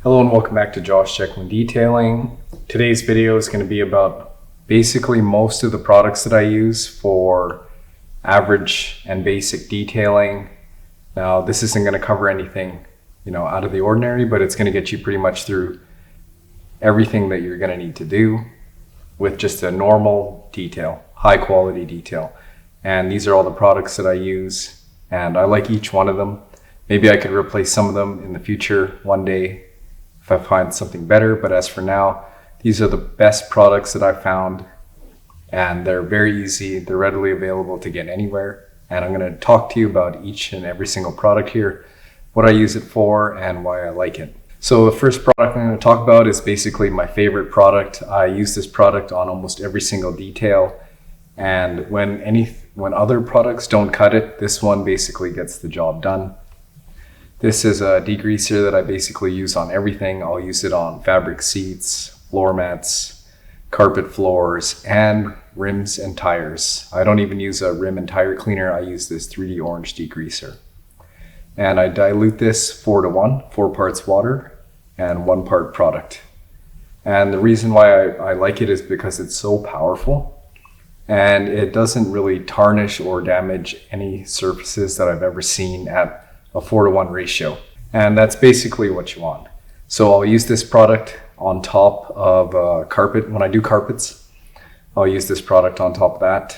Hello and welcome back to Josh Jecklin Detailing. Today's video is going to be about basically most of the products that I use for average and basic detailing. Now this isn't going to cover anything, out of the ordinary, but it's going to get you pretty much through everything that you're going to need to do with just a normal detail, high quality detail. And these are all the products that I use, and I like each one of them. Maybe I could replace some of them in the future one day if I find something better, but as for now, these are the best products that I found, and they're very easy, they're readily available to get anywhere, and I'm going to talk to you about each and every single product here, what I use it for, and why I like it. So the first product I'm going to talk about is basically my favorite product. I use this product on almost every single detail, and when other products don't cut it, this one basically gets the job done. This is a degreaser that I basically use on everything. I'll use it on fabric seats, floor mats, carpet floors, and rims and tires. I don't even use a rim and tire cleaner. I use this 3D Orange degreaser. And I dilute this 4:1, 4 parts water and 1 part product. And the reason why I like it is because it's so powerful and it doesn't really tarnish or damage any surfaces that I've ever seen at a 4:1 ratio. And that's basically what you want. So I'll use this product on top of carpet. When I do carpets, I'll use this product on top of that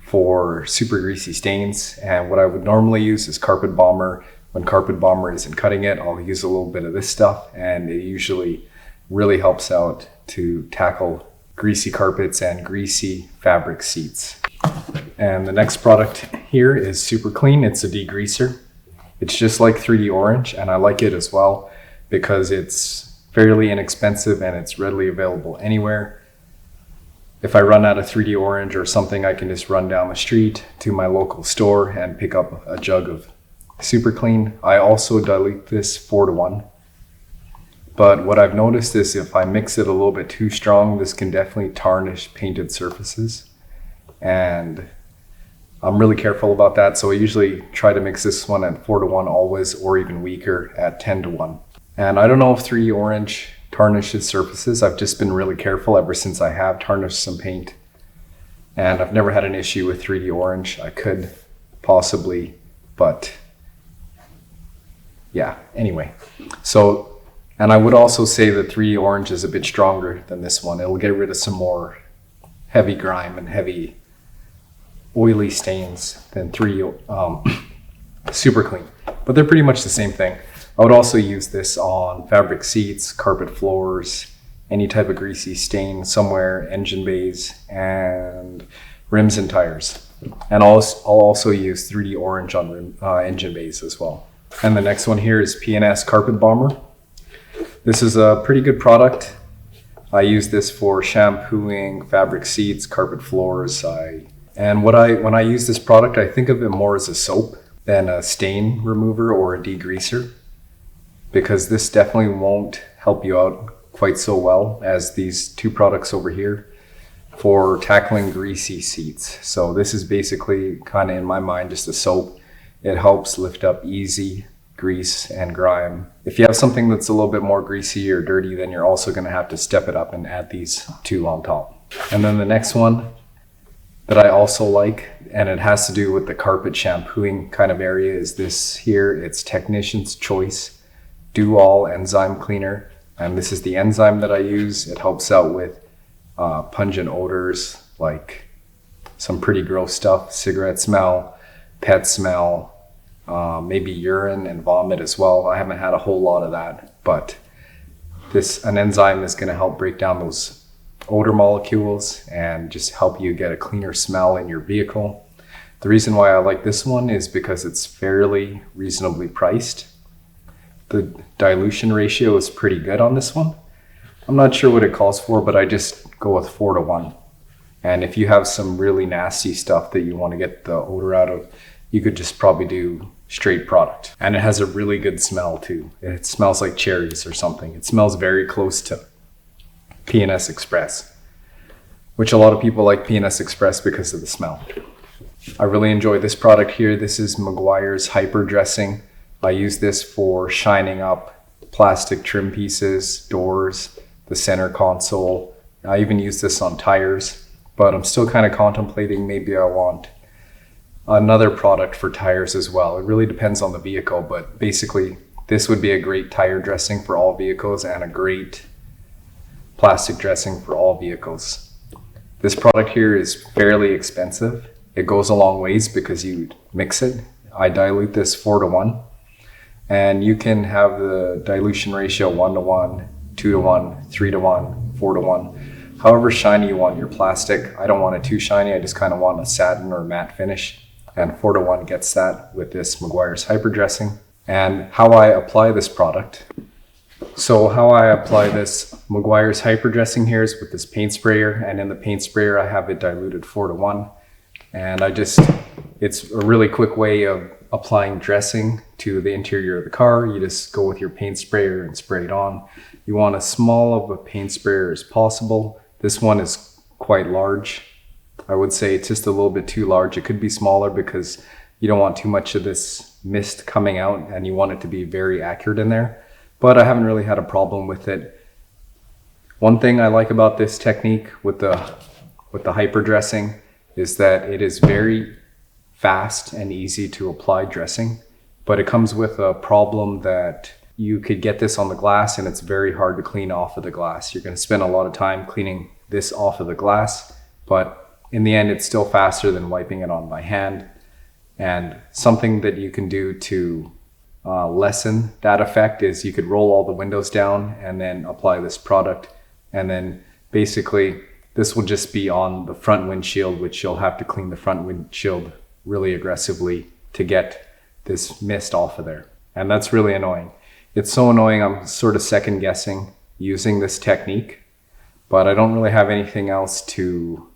for super greasy stains. And what I would normally use is Carpet Bomber. When Carpet Bomber isn't cutting it, I'll use a little bit of this stuff, and it usually really helps out to tackle greasy carpets and greasy fabric seats. And the next product here is super clean. It's a degreaser. It's just like 3D Orange, and I like it as well because it's fairly inexpensive and it's readily available anywhere. If I run out of 3D Orange or something, I can just run down the street to my local store and pick up a jug of super clean. I also dilute this 4:1. But what I've noticed is if I mix it a little bit too strong, this can definitely tarnish painted surfaces. And I'm really careful about that. So I usually try to mix this one at 4:1 always, or even weaker at 10:1. And I don't know if 3D Orange tarnishes surfaces. I've just been really careful ever since I have tarnished some paint. And I've never had an issue with 3D Orange. I could possibly, but yeah, anyway. And I would also say that 3D Orange is a bit stronger than this one. It'll get rid of some more heavy grime and heavy oily stains than 3D super clean, but they're pretty much the same thing. I would also use this on fabric seats, carpet floors, any type of greasy stain somewhere, engine bays, and rims and tires. And I'll also use 3D Orange on engine bays as well. And the next one here is P&S Carpet Bomber. This is a pretty good product. I use this for shampooing fabric seats, carpet floors. When I use this product, I think of it more as a soap than a stain remover or a degreaser, because this definitely won't help you out quite so well as these two products over here for tackling greasy seats. So this is basically kind of, in my mind, just a soap. It helps lift up easy grease and grime. If you have something that's a little bit more greasy or dirty, then you're also going to have to step it up and add these two on top. And then the next one that I also like, and it has to do with the carpet shampooing kind of area, is this here. It's Technician's Choice Do-All Enzyme Cleaner. And this is the enzyme that I use. It helps out with pungent odors, like some pretty gross stuff, cigarette smell, pet smell, maybe urine and vomit as well. I haven't had a whole lot of that, but an enzyme is going to help break down those odor molecules and just help you get a cleaner smell in your vehicle. The reason why I like this one is because it's fairly reasonably priced. The dilution ratio is pretty good on this one. I'm not sure what it calls for, but I just go with 4:1. And if you have some really nasty stuff that you want to get the odor out of, you could just probably do straight product. And it has a really good smell too. It smells like cherries or something. It smells very close to P&S Express, which a lot of people like P&S Express because of the smell. I really enjoy this product here. This is Meguiars Hyper Dressing. I use this for shining up plastic trim pieces, doors, the center console. I even use this on tires, but I'm still kind of contemplating maybe I want another product for tires as well. It really depends on the vehicle, but basically this would be a great tire dressing for all vehicles and a great plastic dressing for all vehicles. This product here is fairly expensive. It goes a long ways because you mix it. I dilute this 4:1, and you can have the dilution ratio 1:1, 2:1, 3:1, 4:1. However shiny you want your plastic. I don't want it too shiny. I just kind of want a satin or matte finish, and 4:1 gets that with this Meguiars hyper dressing. And how I apply this product. So how I apply this Meguiars hyper dressing here is with this paint sprayer, and in the paint sprayer I have it diluted 4:1, and it's a really quick way of applying dressing to the interior of the car. You just go with your paint sprayer and spray it on. You want as small of a paint sprayer as possible. This one is quite large. I would say it's just a little bit too large. It could be smaller because you don't want too much of this mist coming out and you want it to be very accurate in there. But I haven't really had a problem with it. One thing I like about this technique with the hyper dressing is that it is very fast and easy to apply dressing, but it comes with a problem that you could get this on the glass and it's very hard to clean off of the glass. You're going to spend a lot of time cleaning this off of the glass, but in the end it's still faster than wiping it on by hand. And something that you can do to lessen that effect is you could roll all the windows down and then apply this product, and then basically this will just be on the front windshield, which you'll have to clean the front windshield really aggressively to get this mist off of there. And that's really annoying. It's so annoying, I'm sort of second guessing using this technique, but I don't really have anything else to,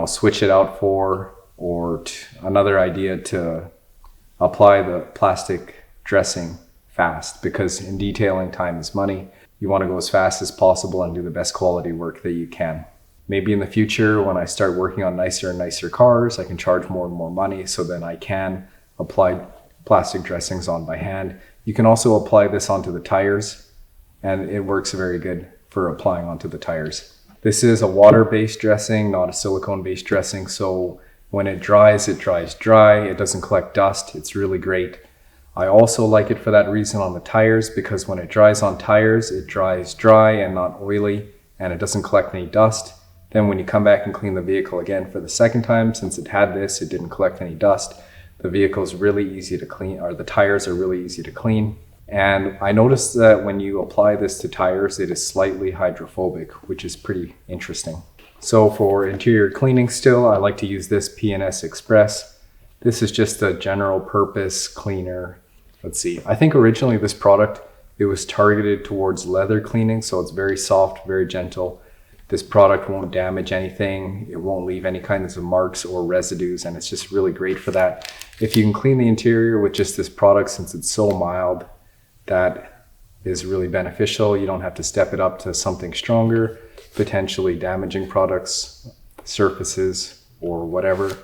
switch it out for, or another idea to apply the plastic dressing fast, because in detailing, time is money. You want to go as fast as possible and do the best quality work that you can. Maybe in the future, when I start working on nicer and nicer cars, I can charge more and more money, so then I can apply plastic dressings on by hand. You can also apply this onto the tires, and it works very good for applying onto the tires. This is a water-based dressing, not a silicone-based dressing, so when it dries dry. It doesn't collect dust. It's really great. I also like it for that reason on the tires, because when it dries on tires, it dries dry and not oily, and it doesn't collect any dust. Then when you come back and clean the vehicle again for the second time, since it had this, it didn't collect any dust. The vehicle is really easy to clean, or the tires are really easy to clean. And I noticed that when you apply this to tires, it is slightly hydrophobic, which is pretty interesting. So for interior cleaning still, I like to use this P&S Express. This is just a general purpose cleaner. Let's see, I think originally this product, it was targeted towards leather cleaning, so it's very soft, very gentle. This product won't damage anything. It won't leave any kinds of marks or residues, and it's just really great for that. If you can clean the interior with just this product, since it's so mild, that is really beneficial. You don't have to step it up to something stronger, potentially damaging products, surfaces, or whatever.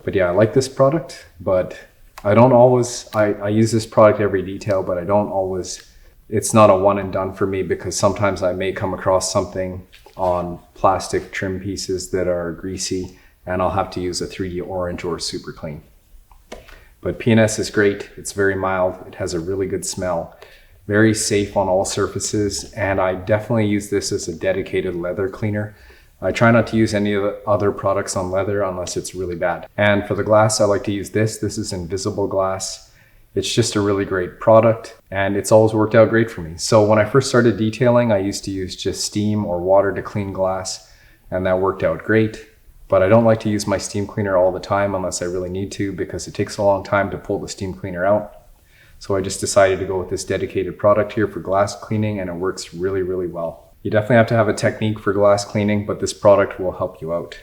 But yeah, I like this product, but I don't always, I use this product every detail, but I don't always, it's not a one and done for me, because sometimes I may come across something on plastic trim pieces that are greasy, and I'll have to use a 3D orange or super clean. But P&S is great. It's very mild. It has a really good smell. Very safe on all surfaces, and I definitely use this as a dedicated leather cleaner. I try not to use any of the other products on leather unless it's really bad. And for the glass, I like to use this. This is invisible glass. It's just a really great product, and it's always worked out great for me. So when I first started detailing, I used to use just steam or water to clean glass, and that worked out great. But I don't like to use my steam cleaner all the time unless I really need to, because it takes a long time to pull the steam cleaner out. So I just decided to go with this dedicated product here for glass cleaning, and it works really, really well. You definitely have to have a technique for glass cleaning, but this product will help you out.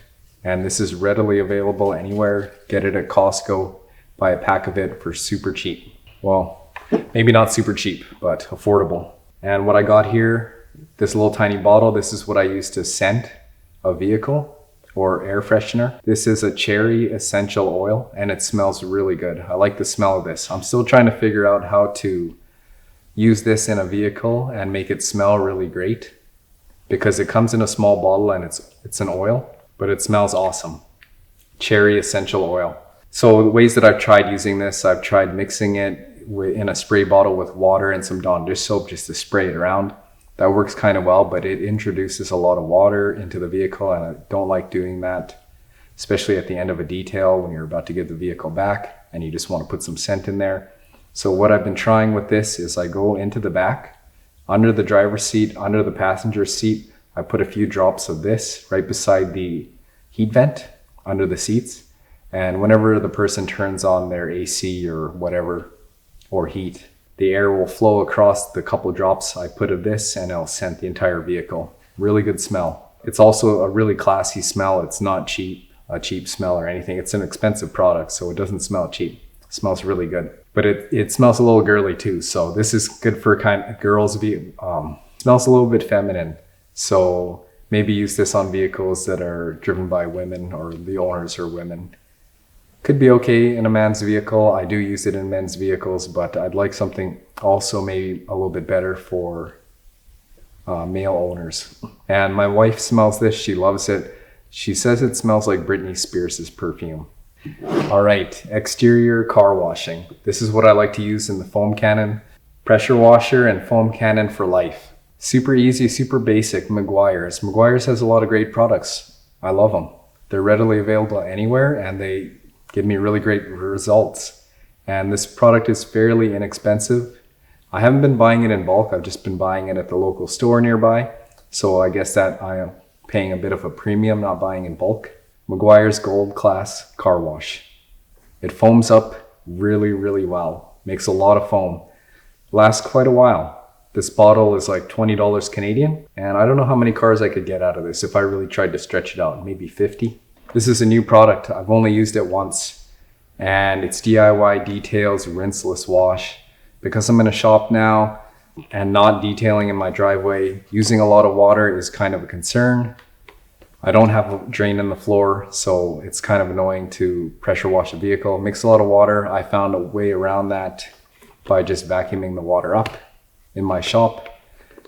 And this is readily available anywhere. Get it at Costco, buy a pack of it for super cheap. Well, maybe not super cheap, but affordable. And what I got here, this little tiny bottle, this is what I use to scent a vehicle or air freshener. This is a cherry essential oil, and it smells really good. I like the smell of this. I'm still trying to figure out how to use this in a vehicle and make it smell really great, because it comes in a small bottle and it's an oil, but it smells awesome. Cherry essential oil. So the ways that I've tried using this, I've tried mixing it in a spray bottle with water and some Dawn dish soap just to spray it around. That works kind of well, but it introduces a lot of water into the vehicle, and I don't like doing that, especially at the end of a detail when you're about to give the vehicle back and you just want to put some scent in there. So what I've been trying with this is I go into the back, under the driver's seat, under the passenger seat, I put a few drops of this right beside the heat vent under the seats. And whenever the person turns on their AC or whatever, or heat, the air will flow across the couple drops I put of this, and it'll scent the entire vehicle. Really good smell. It's also a really classy smell. It's not a cheap smell or anything. It's an expensive product, so it doesn't smell cheap. It smells really good. But it smells a little girly too. So this is good for kind of girls. Smells a little bit feminine. So maybe use this on vehicles that are driven by women or the owners are women. Could be okay in a man's vehicle. I do use it in men's vehicles, but I'd like something also maybe a little bit better for male owners. And my wife smells this. She loves it. She says it smells like Britney Spears' perfume. All right, exterior car washing. This is what I like to use in the foam cannon. Pressure washer and foam cannon for life. Super easy, super basic. Meguiars. Meguiars has a lot of great products. I love them. They're readily available anywhere and they give me really great results. And this product is fairly inexpensive. I haven't been buying it in bulk. I've just been buying it at the local store nearby. So I guess that I am paying a bit of a premium, not buying in bulk. Meguiar's Gold Class Car Wash. It foams up really, really well. Makes a lot of foam. Lasts quite a while. This bottle is like $20 Canadian, and I don't know how many cars I could get out of this if I really tried to stretch it out, maybe 50. This is a new product. I've only used it once, and it's DIY Details Rinseless Wash. Because I'm in a shop now and not detailing in my driveway, using a lot of water is kind of a concern. I don't have a drain in the floor, so it's kind of annoying to pressure wash a vehicle. It makes a lot of water. I found a way around that by just vacuuming the water up in my shop.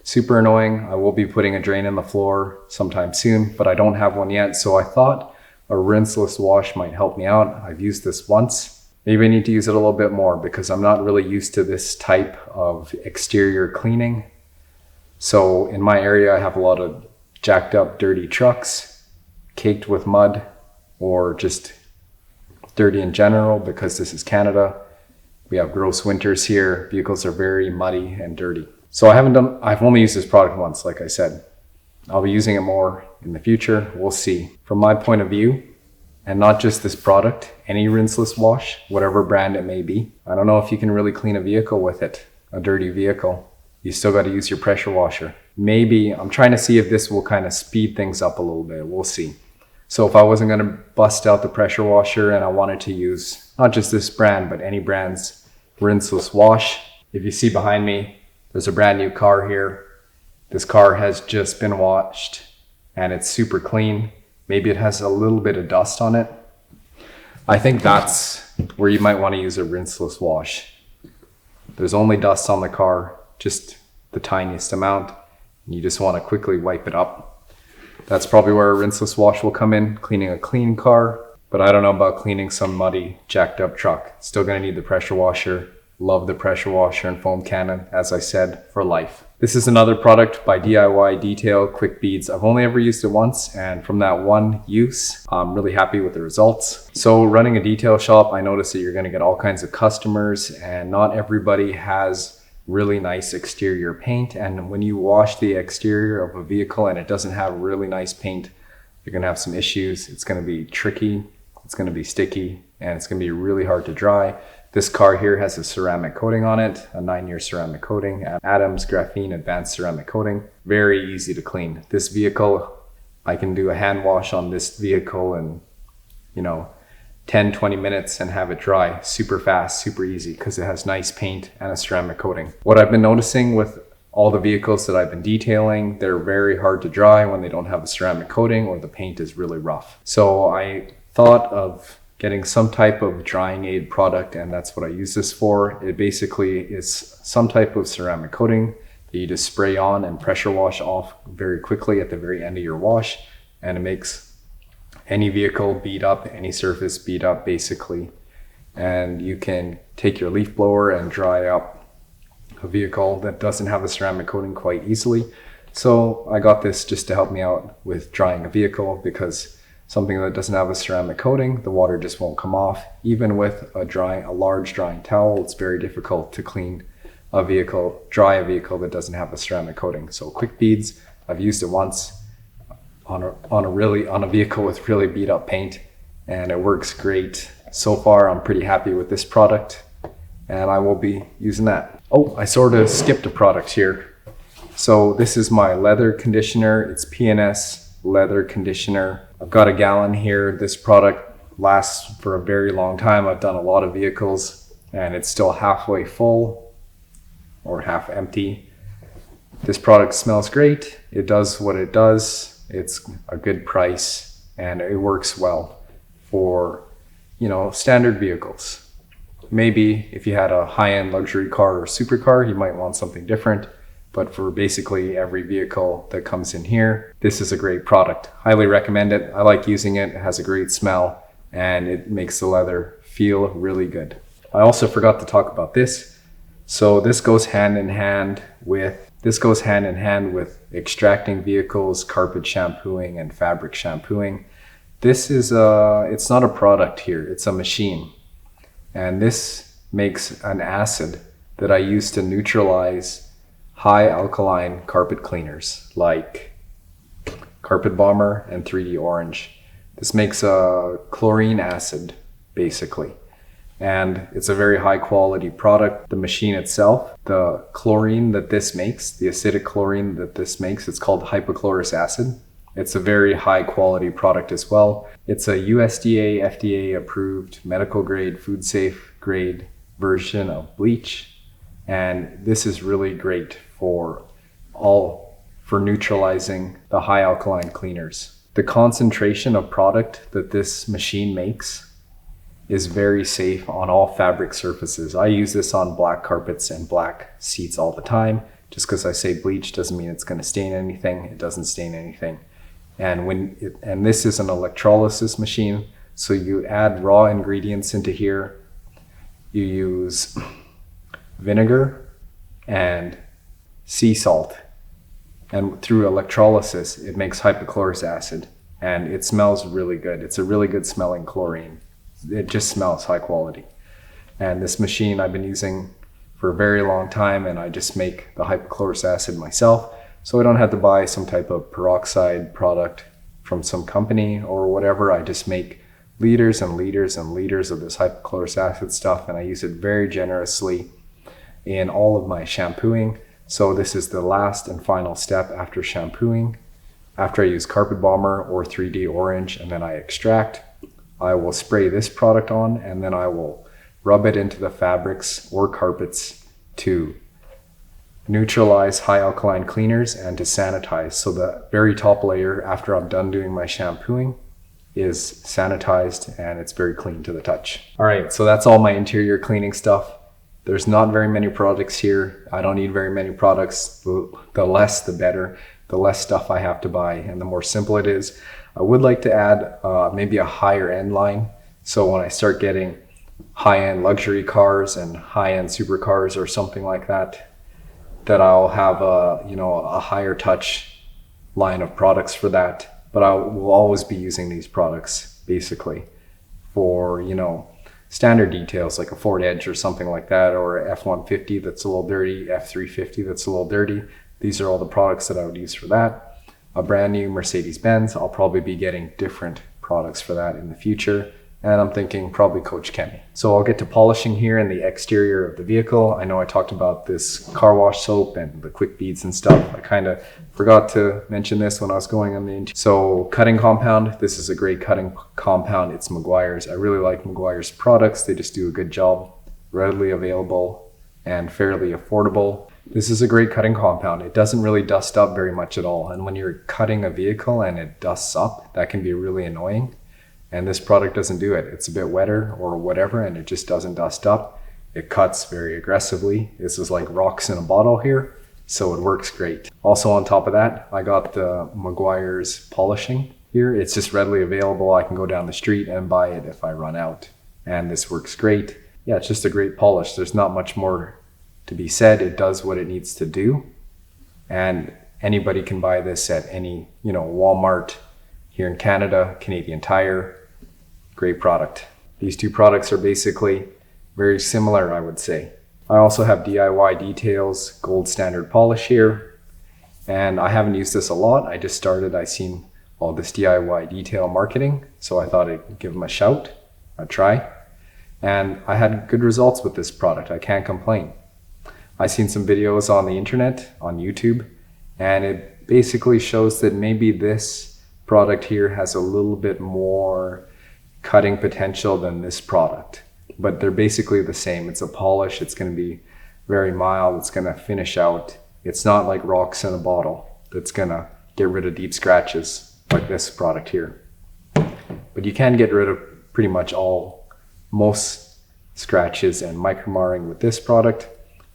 Super annoying. I will be putting a drain in the floor sometime soon, but I don't have one yet. So I thought a rinseless wash might help me out. I've used this once. Maybe I need to use it a little bit more because I'm not really used to this type of exterior cleaning. So in my area, I have a lot of jacked up, dirty trucks, caked with mud, or just dirty in general because this is Canada. We have gross winters here. Vehicles are very muddy and dirty. So I've only used this product once, like I said. I'll be using it more in the future. We'll see. From my point of view, and not just this product, any rinseless wash, whatever brand it may be. I don't know if you can really clean a vehicle with it, a dirty vehicle. You still got to use your pressure washer. Maybe, I'm trying to see if this will kind of speed things up a little bit. We'll see. So if I wasn't going to bust out the pressure washer and I wanted to use not just this brand, but any brand's rinseless wash. If you see behind me, there's a brand new car here. This car has just been washed and it's super clean. Maybe it has a little bit of dust on it. I think that's where you might want to use a rinseless wash. There's only dust on the car, just the tiniest amount. You just want to quickly wipe it up. That's probably where a rinseless wash will come in, cleaning a clean car. But I don't know about cleaning some muddy, jacked up truck. Still going to need the pressure washer. Love the pressure washer and foam cannon, as I said, for life. This is another product by DIY Detail Quick Beads. I've only ever used it once, and from that one use, I'm really happy with the results. So running a detail shop, I noticed that you're going to get all kinds of customers, and not everybody has really nice exterior paint. And when you wash the exterior of a vehicle and it doesn't have really nice paint, you're going to have some issues. It's going to be tricky, it's going to be sticky, and it's going to be really hard to dry. This car here has a ceramic coating on it, a 9-year ceramic coating, Adams Graphene Advanced Ceramic Coating. Very easy to clean. This vehicle, I can do a hand wash on this vehicle in, 10, 20 minutes and have it dry super fast, super easy because it has nice paint and a ceramic coating. What I've been noticing with all the vehicles that I've been detailing, they're very hard to dry when they don't have a ceramic coating or the paint is really rough. So I thought of getting some type of drying aid product, and that's what I use this for. It basically is some type of ceramic coating that you just spray on and pressure wash off very quickly at the very end of your wash, and it makes any vehicle beat up, any surface beat up basically. And you can take your leaf blower and dry up a vehicle that doesn't have a ceramic coating quite easily. So I got this just to help me out with drying a vehicle, because something that doesn't have a ceramic coating, the water just won't come off. Even with a large drying towel, it's very difficult to clean a vehicle, dry a vehicle that doesn't have a ceramic coating. So quick beads, I've used it once on a vehicle with really beat up paint, and it works great. So far, I'm pretty happy with this product, and I will be using that. Oh, I sort of skipped a product here. So this is my leather conditioner. It's P&S Leather Conditioner. I've got a gallon here. This product lasts for a very long time. I've done a lot of vehicles, and it's still halfway full or half empty. This product smells great. It does what it does. It's a good price, and it works well for, standard vehicles. Maybe if you had a high-end luxury car or supercar, you might want something different. But for basically every vehicle that comes in here, this is a great product. Highly recommend it. I like using it. It has a great smell, and it makes the leather feel really good. I also forgot to talk about this. So this goes hand in hand with extracting vehicles, carpet shampooing, and fabric shampooing. This is it's not a product here, it's a machine. And this makes an acid that I use to neutralize high alkaline carpet cleaners like Carpet Bomber and 3D Orange. This makes a chlorine acid basically, and it's a very high quality product. The machine itself, the chlorine that this makes, the acidic chlorine that this makes, it's called hypochlorous acid. It's a very high quality product as well. It's a USDA, FDA approved medical grade, food safe grade version of bleach. And this is really great for neutralizing the high alkaline cleaners. The concentration of product that this machine makes is very safe on all fabric surfaces. I use this on black carpets and black seats all the time. Just because I say bleach doesn't mean it's going to stain anything. It doesn't stain anything. And this is an electrolysis machine. So you add raw ingredients into here. You use vinegar and sea salt, and through electrolysis it makes hypochlorous acid, and it smells really good. It's a really good smelling chlorine. It just smells high quality. And this machine I've been using for a very long time, and I just make the hypochlorous acid myself, so I don't have to buy some type of peroxide product from some company or whatever. I just make liters and liters and liters of this hypochlorous acid stuff, and I use it very generously in all of my shampooing. So this is the last and final step after shampooing. After I use Carpet Bomber or 3D Orange and then I extract, I will spray this product on, and then I will rub it into the fabrics or carpets to neutralize high alkaline cleaners and to sanitize. So the very top layer after I'm done doing my shampooing is sanitized, and it's very clean to the touch. All right, so that's all my interior cleaning stuff. There's not very many products here. I don't need very many products. The less, the better. The less stuff I have to buy, and the more simple it is. I would like to add maybe a higher end line. So when I start getting high-end luxury cars and high-end supercars or something like that, that I'll have a higher touch line of products for that. But I will always be using these products basically for, standard details like a Ford Edge or something like that, or a F-150 that's a little dirty, F-350 that's a little dirty. These are all the products that I would use for that. A brand new Mercedes-Benz, I'll probably be getting different products for that in the future. And I'm thinking probably Coach Kenny. So I'll get to polishing here in the exterior of the vehicle. I know I talked about this car wash soap and the quick beads and stuff. I kind of forgot to mention this when I was going on the interior. So cutting compound, this is a great cutting compound. It's Meguiars. I really like Meguiars products. They just do a good job, readily available and fairly affordable. This is a great cutting compound. It doesn't really dust up very much at all. And when you're cutting a vehicle and it dusts up, that can be really annoying. And this product doesn't do it. It's a bit wetter or whatever, and it just doesn't dust up. It cuts very aggressively. This is like rocks in a bottle here, so it works great. Also on top of that, I got the Meguiars polishing here. It's just readily available. I can go down the street and buy it if I run out. And this works great. Yeah, it's just a great polish. There's not much more to be said. It does what it needs to do. And anybody can buy this at any, Walmart here in Canada, Canadian Tire. Great product. These two products are basically very similar, I would say. I also have DIY Details gold standard polish here. And I haven't used this a lot. I just started. I seen all this DIY detail marketing, so I thought I'd give them a shout, a try. And I had good results with this product. I can't complain. I seen some videos on the internet, on YouTube, and it basically shows that maybe this product here has a little bit more cutting potential than this product. But they're basically the same. It's a polish. It's going to be very mild. It's going to finish out. It's not like rocks in a bottle that's going to get rid of deep scratches like this product here. But you can get rid of pretty much most scratches and micromarring with this product.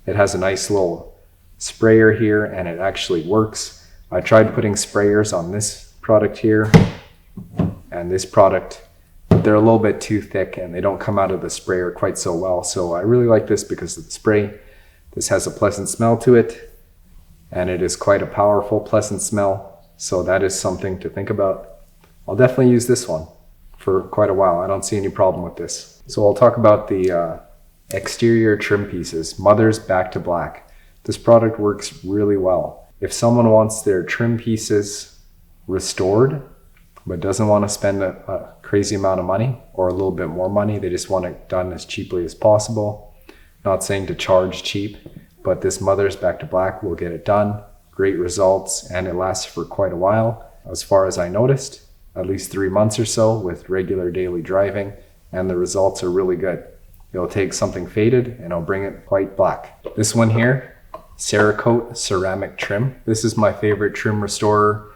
It has a nice little sprayer here, and it actually works. I tried putting sprayers on this product here and this product. They're a little bit too thick and they don't come out of the sprayer quite so well. So I really like this because of the spray. This has a pleasant smell to it, and it is quite a powerful, pleasant smell. So that is something to think about. I'll definitely use this one for quite a while. I don't see any problem with this. So I'll talk about the exterior trim pieces, Mother's Back to Black. This product works really well. If someone wants their trim pieces restored, but doesn't want to spend a crazy amount of money or a little bit more money, they just want it done as cheaply as possible. Not saying to charge cheap, but this Mother's Back to Black will get it done. Great results, and it lasts for quite a while. As far as I noticed, at least 3 months or so with regular daily driving, and the results are really good. It'll take something faded and it'll bring it quite black. This one here, Cerakote ceramic trim. This is my favorite trim restorer.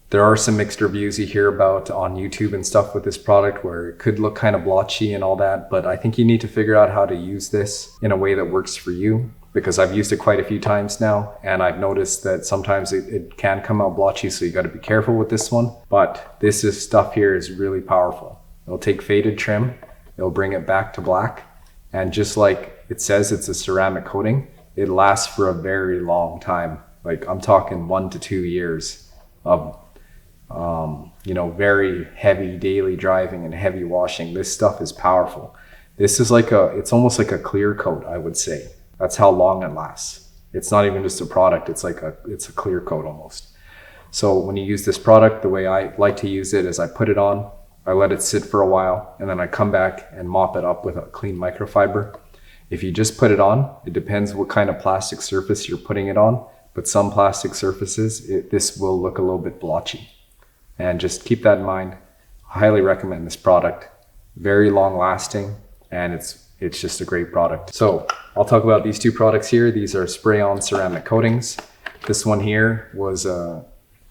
There are some mixed reviews you hear about on YouTube and stuff with this product where it could look kind of blotchy and all that, but I think you need to figure out how to use this in a way that works for you, because I've used it quite a few times now, and I've noticed that sometimes it can come out blotchy, so you got to be careful with this one. But stuff here is really powerful. It'll take faded trim, it'll bring it back to black, and just like it says, it's a ceramic coating, it lasts for a very long time. Like I'm talking 1 to 2 years of very heavy daily driving and heavy washing. This stuff is powerful. This is it's almost like a clear coat, I would say. That's how long it lasts. It's not even just a product, it's a clear coat almost. So when you use this product, the way I like to use it is I put it on, I let it sit for a while, and then I come back and mop it up with a clean microfiber. If you just put it on, it depends what kind of plastic surface you're putting it on, but some plastic surfaces, this will look a little bit blotchy. And just keep that in mind. I highly recommend this product. Very long lasting, and it's just a great product. So I'll talk about these two products here. These are spray-on ceramic coatings. This one here was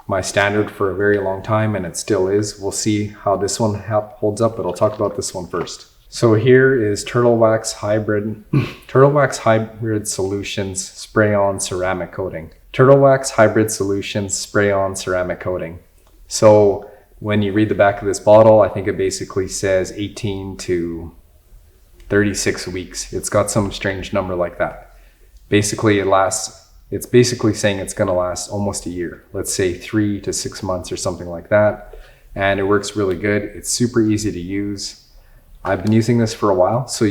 my standard for a very long time, and it still is. We'll see how this one holds up, but I'll talk about this one first. So here is Turtle Wax Hybrid Solutions Spray-On Ceramic Coating. Turtle Wax Hybrid Solutions Spray-On Ceramic Coating. So when you read the back of this bottle, I think it basically says 18 to 36 weeks. It's got some strange number like that. Basically it's basically saying it's gonna last almost a year. Let's say 3 to 6 months or something like that. And it works really good. It's super easy to use. I've been using this for a while. So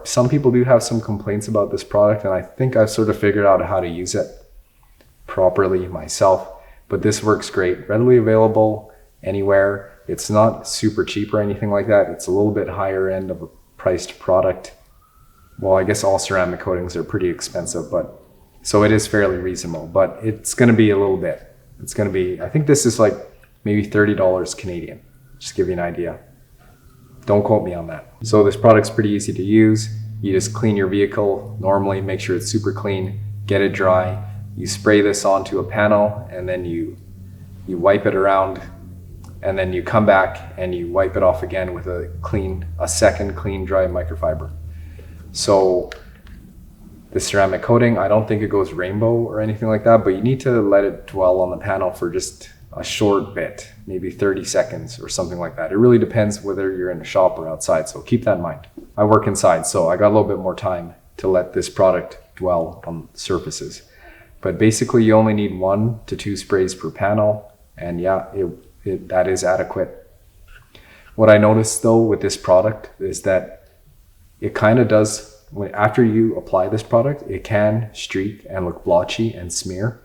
some people do have some complaints about this product, and I think I've sort of figured out how to use it properly myself. But this works great, readily available anywhere. It's not super cheap or anything like that. It's a little bit higher end of a priced product. Well, I guess all ceramic coatings are pretty expensive, but so it is fairly reasonable, but it's gonna be a little bit. It's gonna be, I think this is like maybe $30 Canadian, just to give you an idea. Don't quote me on that. So this product's pretty easy to use. You just clean your vehicle normally, make sure it's super clean, get it dry. You spray this onto a panel, and then you wipe it around and then you come back and you wipe it off again with a second clean dry microfiber. So the ceramic coating, I don't think it goes rainbow or anything like that, but you need to let it dwell on the panel for just a short bit, maybe 30 seconds or something like that. It really depends whether you're in a shop or outside, so keep that in mind. I work inside, so I got a little bit more time to let this product dwell on surfaces. But basically you only need 1 to 2 sprays per panel, and yeah, that is adequate. What I noticed though with this product is that it kind of does, after you apply this product, it can streak and look blotchy and smear,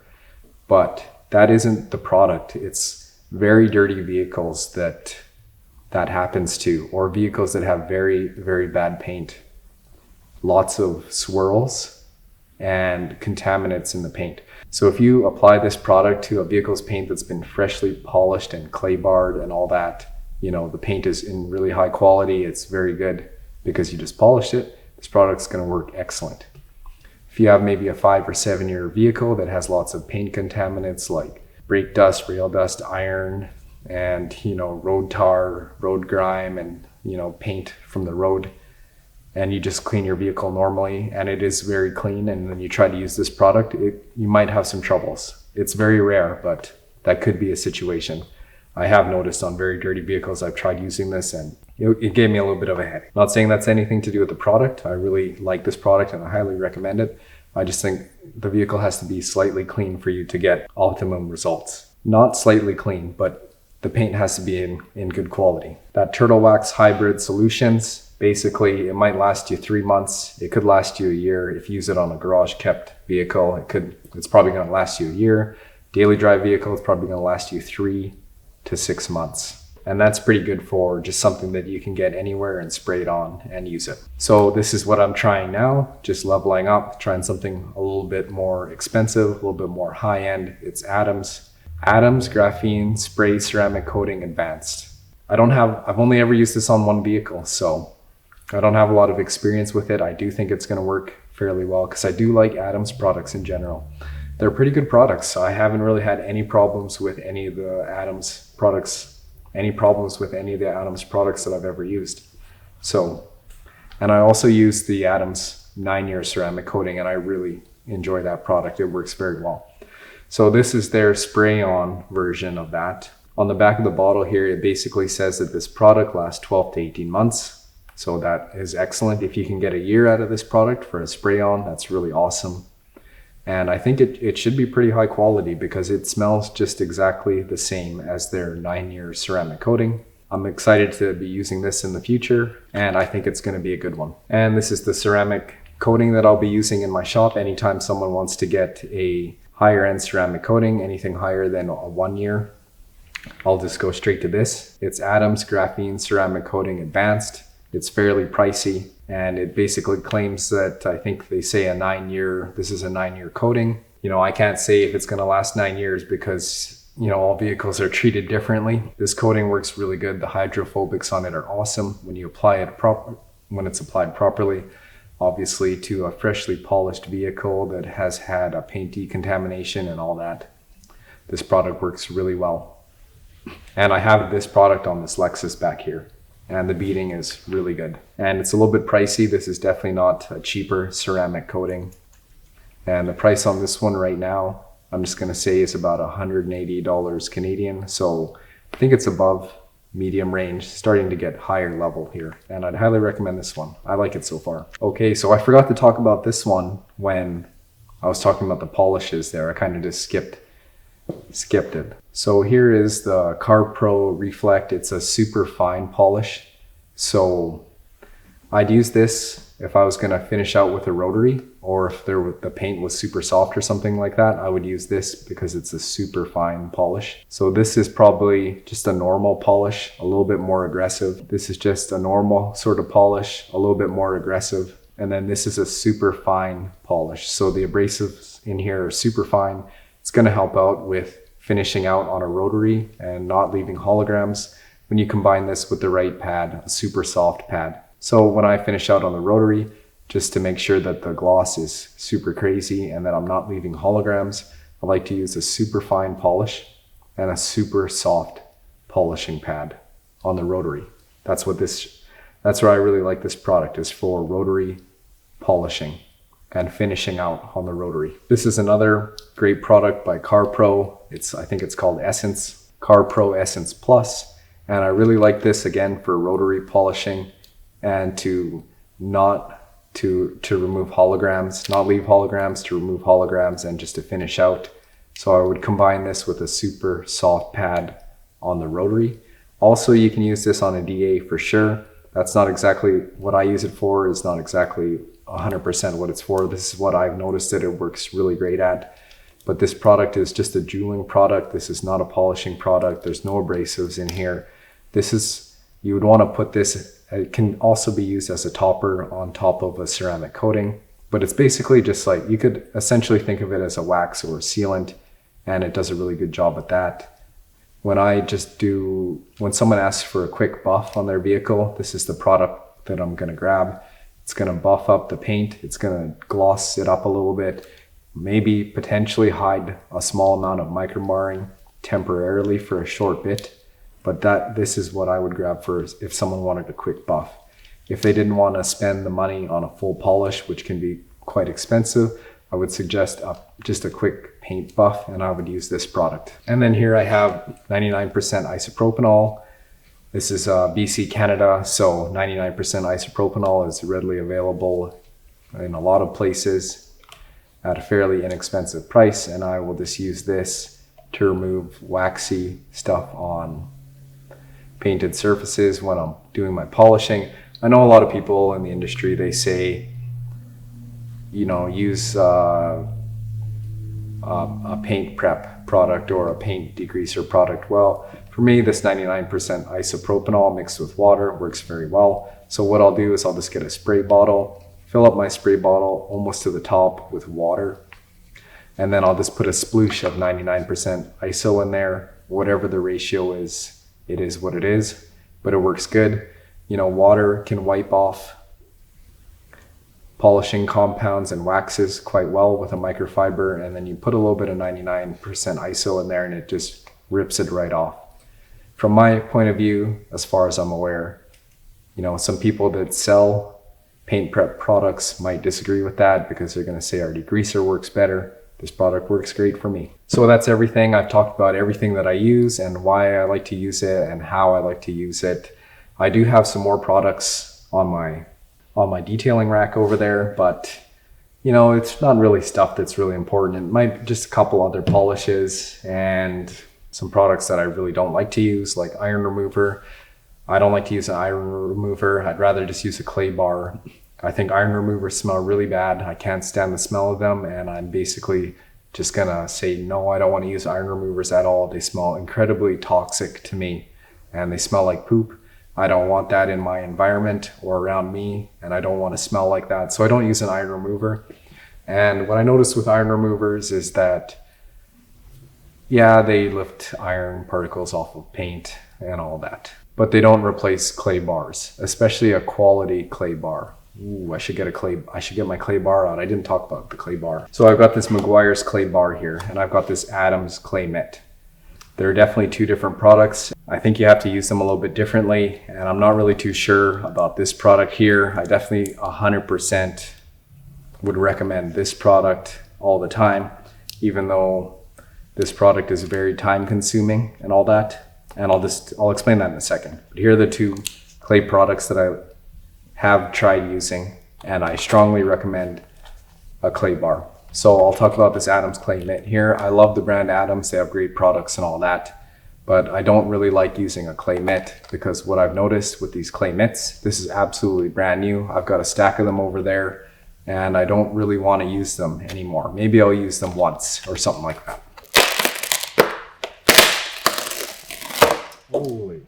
but that isn't the product. It's very dirty vehicles that happens to, or vehicles that have very, very bad paint. Lots of swirls and contaminants in the paint. So if you apply this product to a vehicle's paint that's been freshly polished and clay barred and all that, the paint is in really high quality, it's very good because you just polished it, this product's gonna work excellent. If you have maybe a 5 or 7 year vehicle that has lots of paint contaminants like brake dust, rail dust, iron, and road tar, road grime, and paint from the road, and you just clean your vehicle normally and it is very clean, and then you try to use this product, you might have some troubles. It's very rare, but that could be a situation. I have noticed on very dirty vehicles, I've tried using this and it gave me a little bit of a headache. Not saying that's anything to do with the product. I really like this product and I highly recommend it. I just think the vehicle has to be slightly clean for you to get optimum results. Not slightly clean, but the paint has to be in good quality. That Turtle Wax Hybrid Solutions, basically it might last you 3 months. It could last you a year. If you use it on a garage kept vehicle, it's probably gonna last you a year. Daily drive vehicle, it's probably gonna last you 3 to 6 months. And that's pretty good for just something that you can get anywhere and spray it on and use it. So this is what I'm trying now, just leveling up, trying something a little bit more expensive, a little bit more high end. It's Adams Graphene Spray Ceramic Coating Advanced. I've only ever used this on one vehicle, so I don't have a lot of experience with it. I do think it's gonna work fairly well because I do like Adams products in general. They're pretty good products. I haven't really had any problems with any of the Adams products that I've ever used. So, and I also use the Adams 9-year ceramic coating and I really enjoy that product. It works very well. So this is their spray-on version of that. On the back of the bottle here, it basically says that this product lasts 12 to 18 months. So that is excellent. If you can get a year out of this product for a spray-on, that's really awesome. And I think it should be pretty high quality because it smells just exactly the same as their 9-year ceramic coating. I'm excited to be using this in the future and I think it's going to be a good one. And this is the ceramic coating that I'll be using in my shop. Anytime someone wants to get a higher end ceramic coating, anything higher than a 1 year, I'll just go straight to this. It's Adams Graphene Ceramic Coating Advanced. It's fairly pricey. And it basically claims that, I think they say this is a 9-year coating. I can't say if it's gonna last 9 years because, all vehicles are treated differently. This coating works really good. The hydrophobics on it are awesome when you apply it when it's applied properly. Obviously to a freshly polished vehicle that has had a paint decontamination and all that, this product works really well. And I have this product on this Lexus back here. And the beading is really good. And it's a little bit pricey. This is definitely not a cheaper ceramic coating. And the price on this one right now, I'm just gonna say is about $180 Canadian. So I think it's above medium range, starting to get higher level here. And I'd highly recommend this one. I like it so far. Okay, so I forgot to talk about this one when I was talking about the polishes there. I kind of just skipped it. So here is the CarPro Reflect. It's a super fine polish. So I'd use this if I was gonna finish out with a rotary, or if the paint was super soft or something like that, I would use this because it's a super fine polish. So this is probably just a normal polish, a little bit more aggressive. This is just a normal sort of polish, a little bit more aggressive. And then this is a super fine polish. So the abrasives in here are super fine. It's gonna help out with finishing out on a rotary and not leaving holograms when you combine this with the right pad, a super soft pad. So when I finish out on the rotary, just to make sure that the gloss is super crazy and that I'm not leaving holograms, I like to use a super fine polish and a super soft polishing pad on the rotary. That's where I really like this product, is for rotary polishing and finishing out on the rotary. This is another great product by CarPro. I think it's called Essence, CarPro Essence Plus. And I really like this again for rotary polishing and to remove holograms, not leave holograms, to remove holograms and just to finish out. So I would combine this with a super soft pad on the rotary. Also, you can use this on a DA for sure. That's not exactly what I use it for. It's not exactly 100% what it's for. This is what I've noticed that it works really great at. But this product is just a jeweling product. This is not a polishing product. There's no abrasives in here. You would want to put this, it can also be used as a topper on top of a ceramic coating, but it's basically just like, you could essentially think of it as a wax or a sealant, and it does a really good job at that. When someone asks for a quick buff on their vehicle, this is the product that I'm going to grab. It's going to buff up the paint. It's going to gloss it up a little bit, maybe potentially hide a small amount of micromarring temporarily for a short bit. But this is what I would grab for if someone wanted a quick buff. If they didn't want to spend the money on a full polish, which can be quite expensive, I would suggest just a quick paint buff, and I would use this product. And then here I have 99% isopropanol. This is BC, Canada, so 99% isopropanol is readily available in a lot of places at a fairly inexpensive price, and I will just use this to remove waxy stuff on painted surfaces when I'm doing my polishing. I know a lot of people in the industry, they say, use a paint prep product or a paint degreaser product. Well, for me, this 99% isopropanol mixed with water works very well. So what I'll do is I'll just get a spray bottle, fill up my spray bottle almost to the top with water, and then I'll just put a sploosh of 99% iso in there. Whatever the ratio is, it is what it is, but it works good. Water can wipe off polishing compounds and waxes quite well with a microfiber, and then you put a little bit of 99% iso in there and it just rips it right off. From my point of view, as far as I'm aware, some people that sell paint prep products might disagree with that because they're going to say our degreaser works better. This product works great for me. So that's everything. I've talked about everything that I use and why I like to use it and how I like to use it. I do have some more products on my detailing rack over there, but it's not really stuff that's really important. It might just a couple other polishes and some products that I really don't like to use, like iron remover. I don't like to use an iron remover. I'd rather just use a clay bar. I think iron removers smell really bad. I can't stand the smell of them, and I'm basically just gonna say, no, I don't want to use iron removers at all. They smell incredibly toxic to me, and they smell like poop. I don't want that in my environment or around me, and I don't want to smell like that. So I don't use an iron remover. And what I noticed with iron removers is that, yeah, they lift iron particles off of paint and all that, but they don't replace clay bars, especially a quality clay bar. Ooh, I should get my clay bar out. I didn't talk about the clay bar. So I've got this Meguiars clay bar here, and I've got this Adams clay mitt. They're definitely two different products. I think you have to use them a little bit differently, and I'm not really too sure about this product here. I definitely 100% would recommend this product all the time, even though this product is very time consuming and all that. And I'll explain that in a second. But here are the two clay products that I have tried using, and I strongly recommend a clay bar. So I'll talk about this Adams clay mitt here. I love the brand Adams. They have great products and all that, but I don't really like using a clay mitt because what I've noticed with these clay mitts, this is absolutely brand new. I've got a stack of them over there, and I don't really want to use them anymore. Maybe I'll use them once or something like that. Holy.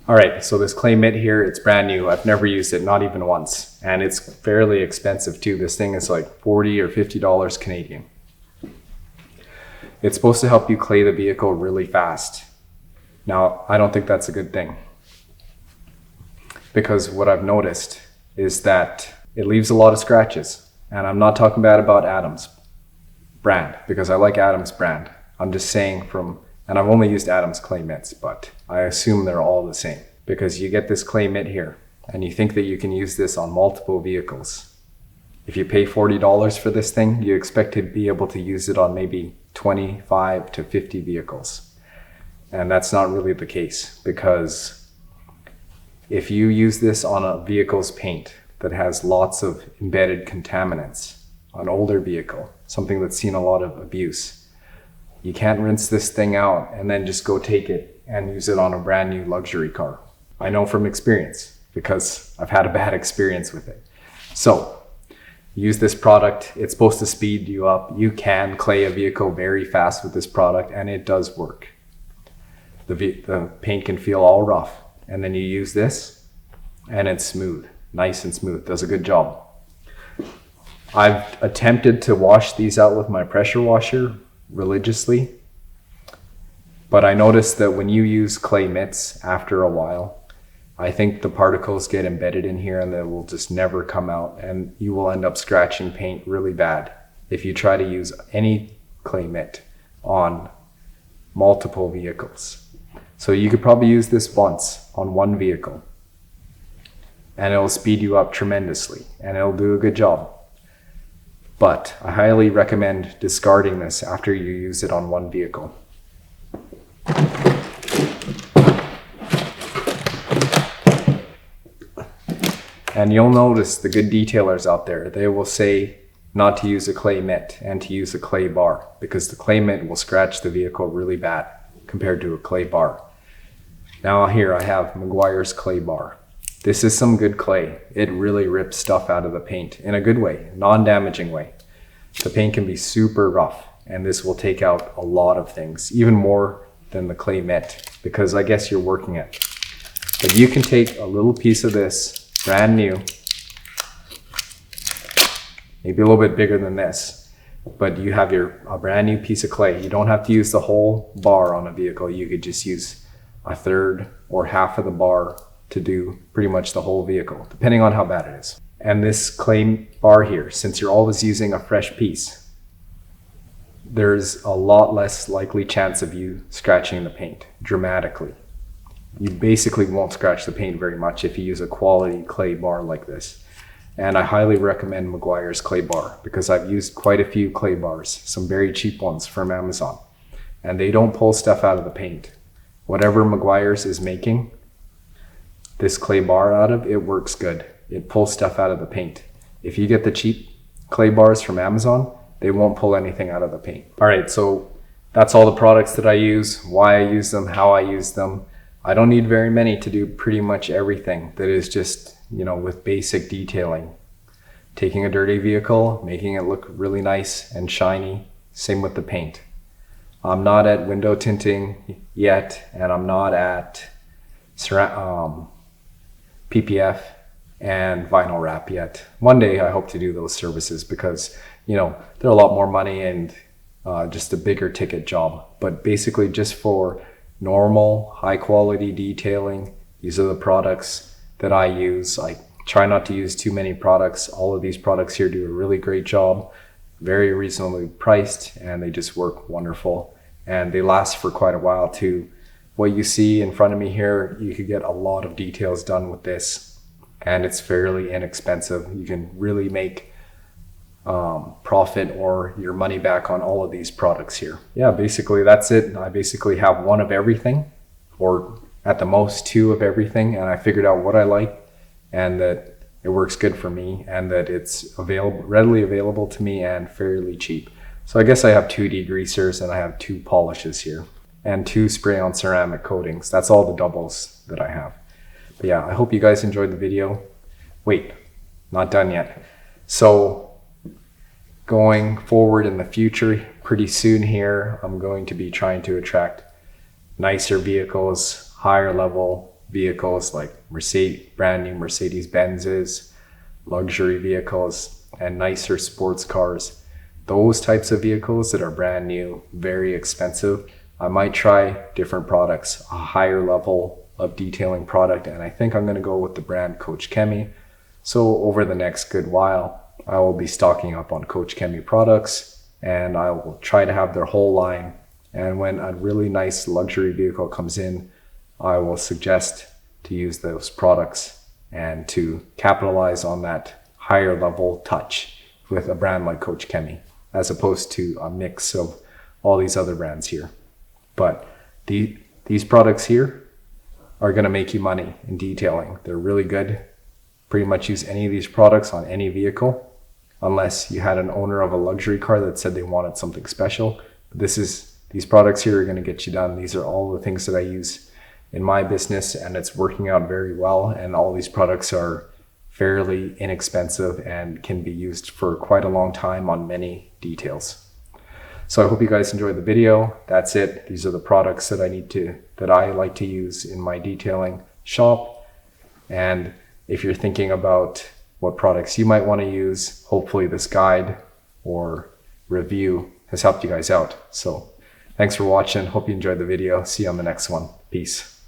All right, so this clay mitt here, it's brand new. I've never used it, not even once. And it's fairly expensive too. This thing is like $40 or $50 Canadian. It's supposed to help you clay the vehicle really fast. Now, I don't think that's a good thing, because what I've noticed is that it leaves a lot of scratches. And I'm not talking bad about Adams brand, because I like Adams brand. I'm just saying from And I've only used Adam's clay mitts, but I assume they're all the same, because you get this clay mitt here and you think that you can use this on multiple vehicles. If you pay $40 for this thing, you expect to be able to use it on maybe 25 to 50 vehicles. And that's not really the case, because if you use this on a vehicle's paint that has lots of embedded contaminants, an older vehicle, something that's seen a lot of abuse, you can't rinse this thing out and then just go take it and use it on a brand new luxury car. I know from experience, because I've had a bad experience with it. So use this product. It's supposed to speed you up. You can clay a vehicle very fast with this product, and it does work. The paint can feel all rough, and then you use this and it's smooth, nice and smooth, does a good job. I've attempted to wash these out with my pressure washer religiously, but I noticed that when you use clay mitts, after a while, I think the particles get embedded in here and they will just never come out, and you will end up scratching paint really bad if you try to use any clay mitt on multiple vehicles. So you could probably use this once on one vehicle and it'll speed you up tremendously and it'll do a good job. But I highly recommend discarding this after you use it on one vehicle. And you'll notice the good detailers out there, they will say not to use a clay mitt and to use a clay bar, because the clay mitt will scratch the vehicle really bad compared to a clay bar. Now here I have Meguiars clay bar. This is some good clay. It really rips stuff out of the paint in a good way, non-damaging way. The paint can be super rough, and this will take out a lot of things, even more than the clay mitt, because I guess you're working it. But you can take a little piece of this, brand new, maybe a little bit bigger than this, but you have a brand new piece of clay. You don't have to use the whole bar on a vehicle. You could just use a third or half of the bar to do pretty much the whole vehicle, depending on how bad it is. And this clay bar here, since you're always using a fresh piece, there's a lot less likely chance of you scratching the paint dramatically. You basically won't scratch the paint very much if you use a quality clay bar like this. And I highly recommend Meguiars clay bar, because I've used quite a few clay bars, some very cheap ones from Amazon, and they don't pull stuff out of the paint. Whatever Meguiars is making this clay bar out of, it works good. It pulls stuff out of the paint. If you get the cheap clay bars from Amazon, they won't pull anything out of the paint. All right, so that's all the products that I use, why I use them, how I use them. I don't need very many to do pretty much everything that is just, with basic detailing. Taking a dirty vehicle, making it look really nice and shiny. Same with the paint. I'm not at window tinting yet, and I'm not at PPF and vinyl wrap yet. One day I hope to do those services, because they're a lot more money and just a bigger ticket job. But basically, just for normal high quality detailing, these are the products that I use. I try not to use too many products. All of these products here do a really great job, very reasonably priced, and they just work wonderful, and they last for quite a while too. What you see in front of me here, you could get a lot of details done with this, and it's fairly inexpensive. You can really make profit or your money back on all of these products here. Yeah, basically that's it. I basically have one of everything, or at the most two of everything, and I figured out what I like and that it works good for me and that it's readily available to me and fairly cheap. So I guess I have 2 degreasers and I have 2 polishes here and 2 spray on ceramic coatings. That's all the doubles that I have. But yeah, I hope you guys enjoyed the video. Wait, not done yet. So going forward in the future, pretty soon here, I'm going to be trying to attract nicer vehicles, higher level vehicles like brand new Mercedes Benzes, luxury vehicles, and nicer sports cars. Those types of vehicles that are brand new, very expensive. I might try different products, a higher level of detailing product, and I think I'm going to go with the brand Coach Chemi. So over the next good while, I will be stocking up on Coach Chemi products, and I will try to have their whole line And when a really nice luxury vehicle comes in, I will suggest to use those products and to capitalize on that higher level touch with a brand like Coach Chemi, as opposed to a mix of all these other brands here. But these products here are going to make you money in detailing. They're really good. Pretty much use any of these products on any vehicle, unless you had an owner of a luxury car that said they wanted something special. These products here are going to get you done. These are all the things that I use in my business, and it's working out very well. And all these products are fairly inexpensive and can be used for quite a long time on many details. So I hope you guys enjoyed the video. That's it. These are the products that I like to use in my detailing shop. And if you're thinking about what products you might want to use, hopefully this guide or review has helped you guys out. So thanks for watching. Hope you enjoyed the video. See you on the next one. Peace.